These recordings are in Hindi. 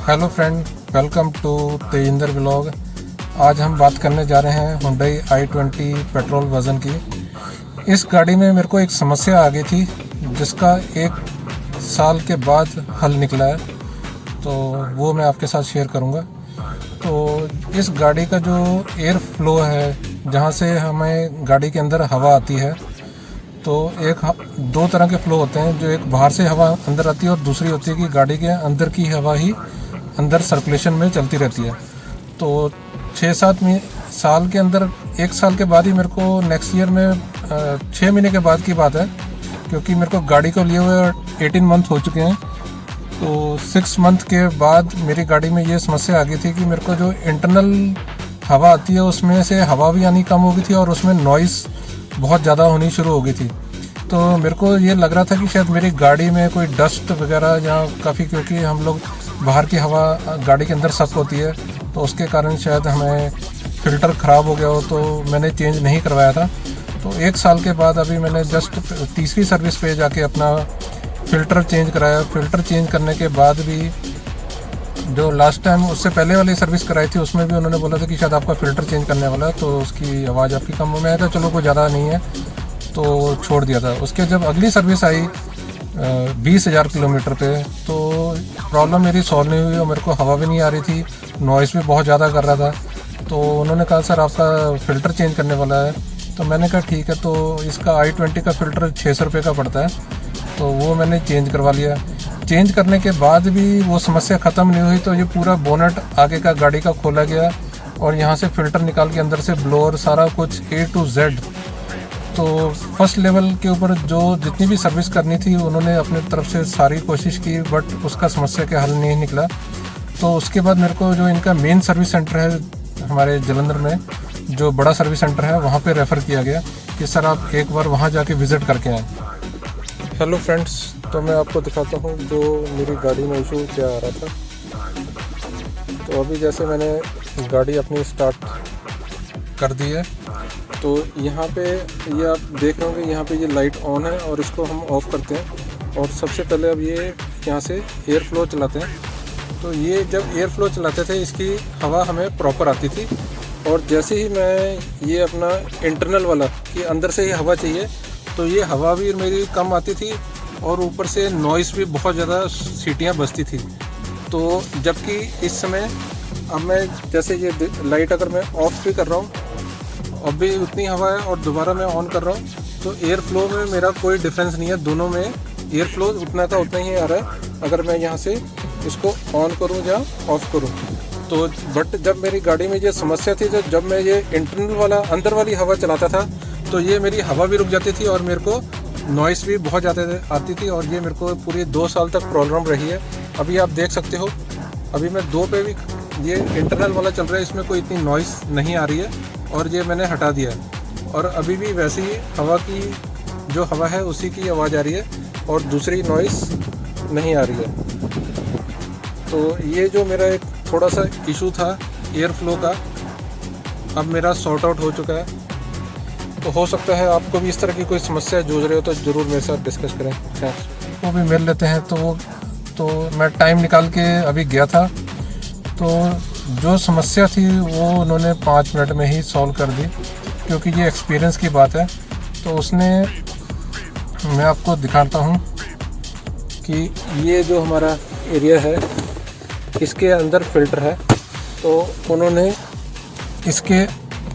Hello friend, welcome to Tejinder vlog. आज हम बात करने जा रहे हैं Hyundai i20 पेट्रोल वर्जन की। इस गाड़ी में मेरे को एक समस्या आ गई थी जिसका 1 साल के बाद हल निकला है, तो वो मैं आपके साथ शेयर करूंगा। तो इस गाड़ी का जो एयर फ्लो है, जहाँ से हमें गाड़ी के अंदर हवा आती है, तो दो तरह के फ्लो होते हैं। जो एक बाहर से हवा अंदर आती है और दूसरी होती है कि गाड़ी के अंदर की हवा ही अंदर सर्कुलेशन में चलती रहती है। तो 6-7 साल के अंदर 1 साल के बाद ही मेरे को नेक्स्ट ईयर में 6 महीने के बाद की बात है, क्योंकि मेरे को गाड़ी को लिए हुए 18 मंथ हो चुके हैं। तो 6 मंथ के बाद मेरी गाड़ी में ये समस्या आ गई थी कि मेरे को जो इंटरनल हवा आती है उसमें से हवा भी आनी कम हो गई थी और उसमें नॉइस बहुत ज़्यादा होनी शुरू हो गई थी। तो मेरे को ये लग रहा था कि शायद मेरी गाड़ी में कोई डस्ट वगैरह या काफ़ी, क्योंकि हम लोग बाहर की हवा गाड़ी के अंदर सक होती है, तो उसके कारण शायद हमें फ़िल्टर ख़राब हो गया हो, तो मैंने चेंज नहीं करवाया था। तो 1 साल के बाद अभी मैंने जस्ट तीसरी सर्विस पे जाके अपना फ़िल्टर चेंज कराया। फ़िल्टर चेंज करने के बाद भी जो लास्ट टाइम उससे पहले वाली सर्विस कराई थी उसमें भी उन्होंने बोला था कि शायद आपका फ़िल्टर चेंज करने वाला है, तो उसकी आवाज़ आपकी कम हो। मैं था चलो कोई ज़्यादा नहीं है, तो छोड़ दिया था। उसके जब अगली सर्विस आई 20,000 किलोमीटर पे, तो प्रॉब्लम मेरी सॉल्व नहीं हुई और मेरे को हवा भी नहीं आ रही थी, नॉइस भी बहुत ज़्यादा कर रहा था। तो उन्होंने कहा सर आपका फ़िल्टर चेंज करने वाला है। तो मैंने कहा ठीक है। तो इसका i20 का फ़िल्टर 600 रुपये का पड़ता है, तो वो मैंने चेंज करवा लिया। चेंज करने के बाद भी वो समस्या ख़त्म नहीं हुई, तो ये पूरा बोनट आगे का गाड़ी का खोला गया और यहाँ से फ़िल्टर निकाल के अंदर से ब्लोअर सारा कुछ A to Z। तो फर्स्ट लेवल के ऊपर जो जितनी भी सर्विस करनी थी उन्होंने अपनी तरफ से सारी कोशिश की, बट उसका समस्या के हल नहीं निकला। तो उसके बाद मेरे को जो इनका मेन सर्विस सेंटर है हमारे जलंधर में, जो बड़ा सर्विस सेंटर है, वहाँ पे रेफ़र किया गया कि सर आप एक बार वहाँ जाके विज़िट करके आएँ। हेलो फ्रेंड्स, तो मैं आपको दिखाता हूँ जो मेरी गाड़ी में इशू क्या आ रहा था। तो अभी जैसे मैंने गाड़ी अपनी स्टार्ट कर दी है, तो यहाँ पे ये आप देख रहे होंगे, यहाँ पे ये लाइट ऑन है और इसको हम ऑफ़ करते हैं। और सबसे पहले अब ये यहाँ से एयर फ्लो चलाते हैं। तो ये जब एयर फ्लो चलाते थे इसकी हवा हमें प्रॉपर आती थी, और जैसे ही मैं ये अपना इंटरनल वाला कि अंदर से ही हवा चाहिए, तो ये हवा भी मेरी कम आती थी और ऊपर से नॉइस भी बहुत ज़्यादा सीटियाँ बजती थी। तो जबकि इस समय अब मैं जैसे ये लाइट अगर मैं ऑफ़ भी कर रहा हूँ, अब भी उतनी हवा है और दोबारा मैं ऑन कर रहा हूँ, तो एयर फ्लो में मेरा कोई डिफरेंस नहीं है। दोनों में एयर फ्लो उतना का उतना ही आ रहा है, अगर मैं यहाँ से इसको ऑन करूँ या ऑफ़ करूँ। तो बट जब मेरी गाड़ी में ये समस्या थी, तो जब मैं ये इंटरनल वाला अंदर वाली हवा चलाता था, तो ये मेरी हवा भी रुक जाती थी और मेरे को नॉइस भी बहुत ज़्यादा आती थी, और ये मेरे को पूरी 2 साल तक प्रॉब्लम रही है। अभी आप देख सकते हो, अभी मैं 2 पे भी ये इंटरनल वाला चल रहा है, इसमें कोई इतनी नॉइस नहीं आ रही है और ये मैंने हटा दिया है। और अभी भी वैसे ही हवा की जो हवा है उसी की आवाज़ आ रही है और दूसरी नॉइस नहीं आ रही है। तो ये जो मेरा एक थोड़ा सा इशू था एयर फ्लो का, अब मेरा सॉर्ट आउट हो चुका है। तो हो सकता है आपको भी इस तरह की कोई समस्या जूझ रहे हो तो ज़रूर मेरे साथ डिस्कस करें। थैंक्स। वो भी मिल लेते हैं। तो मैं टाइम निकाल के अभी गया था, तो जो समस्या थी वो उन्होंने 5 मिनट में ही सॉल्व कर दी, क्योंकि ये एक्सपीरियंस की बात है। तो उसने, मैं आपको दिखाता हूँ कि ये जो हमारा एरिया है इसके अंदर फ़िल्टर है। तो उन्होंने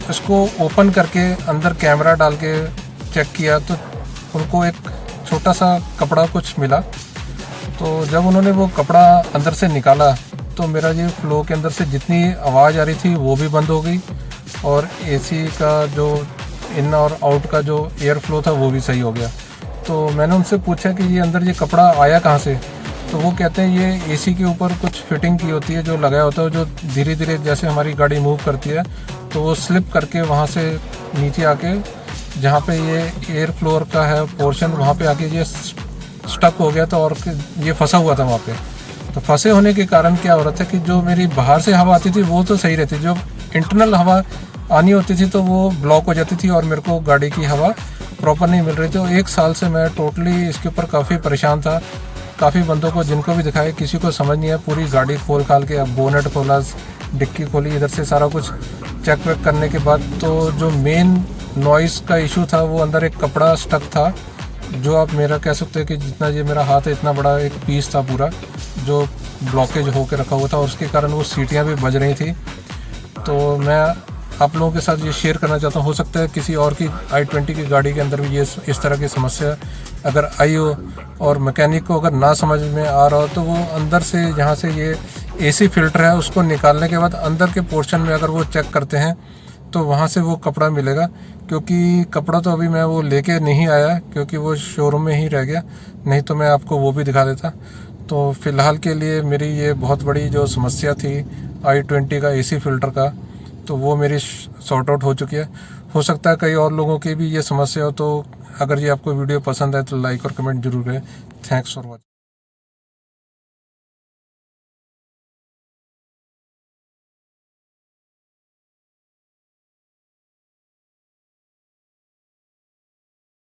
इसको ओपन करके अंदर कैमरा डाल के चेक किया, तो उनको एक छोटा सा कपड़ा कुछ मिला। तो जब उन्होंने वो कपड़ा अंदर से निकाला, तो मेरा ये फ्लो के अंदर से जितनी आवाज़ आ रही थी वो भी बंद हो गई, और एसी का जो इन और आउट का जो एयर फ्लो था वो भी सही हो गया। तो मैंने उनसे पूछा कि ये अंदर ये कपड़ा आया कहाँ से। तो वो कहते हैं ये एसी के ऊपर कुछ फिटिंग की होती है, जो लगाया होता है, जो धीरे धीरे जैसे हमारी गाड़ी मूव करती है तो वो स्लिप करके वहाँ से नीचे आके जहाँ पे ये एयर फ्लोर का है पोर्शन, वहाँ पे आके ये स्टक हो गया था और ये फंसा हुआ था वहाँ पे। तो फंसे होने के कारण क्या हो रहा था कि जो मेरी बाहर से हवा आती थी वो तो सही रहती, जो इंटरनल हवा आनी होती थी तो वो ब्लॉक हो जाती थी और मेरे को गाड़ी की हवा प्रॉपर नहीं मिल रही थी। तो 1 साल से मैं टोटली इसके ऊपर काफ़ी परेशान था। काफ़ी बंदों को जिनको भी दिखाया किसी को समझ नहीं है। पूरी गाड़ी खोल खाल के, अब बोनेट खोला, डिक्की खोली, इधर से सारा कुछ चेक वेक करने के बाद तो जो मेन नॉइस का इशू था वो अंदर एक कपड़ा स्टक था, जो आप मेरा कह सकते हैं कि जितना ये मेरा हाथ है इतना बड़ा एक पीस था पूरा, जो ब्लॉकेज होकर रखा हुआ था और उसके कारण वो सीटियाँ भी बज रही थी। तो मैं आप लोगों के साथ ये शेयर करना चाहता हूँ, हो सकता है किसी और की i20 की गाड़ी के अंदर भी ये इस तरह की समस्या अगर आई हो और मैकेनिक को अगर ना समझ में आ रहा हो तो वो अंदर से जहाँ से ये एसी फिल्टर है उसको निकालने के बाद अंदर के पोर्शन में अगर वो चेक करते हैं तो वहाँ से वो कपड़ा मिलेगा। क्योंकि कपड़ा तो अभी मैं वो लेके नहीं आया क्योंकि वो शोरूम में ही रह गया, नहीं तो मैं आपको वो भी दिखा देता। तो फ़िलहाल के लिए मेरी ये बहुत बड़ी जो समस्या थी i20 का एसी फिल्टर का, तो वो मेरी सॉर्ट आउट हो चुकी है। हो सकता है कई और लोगों की भी ये समस्या हो। तो अगर ये आपको वीडियो पसंद है तो लाइक और कमेंट जरूर करें। Thanks for watching.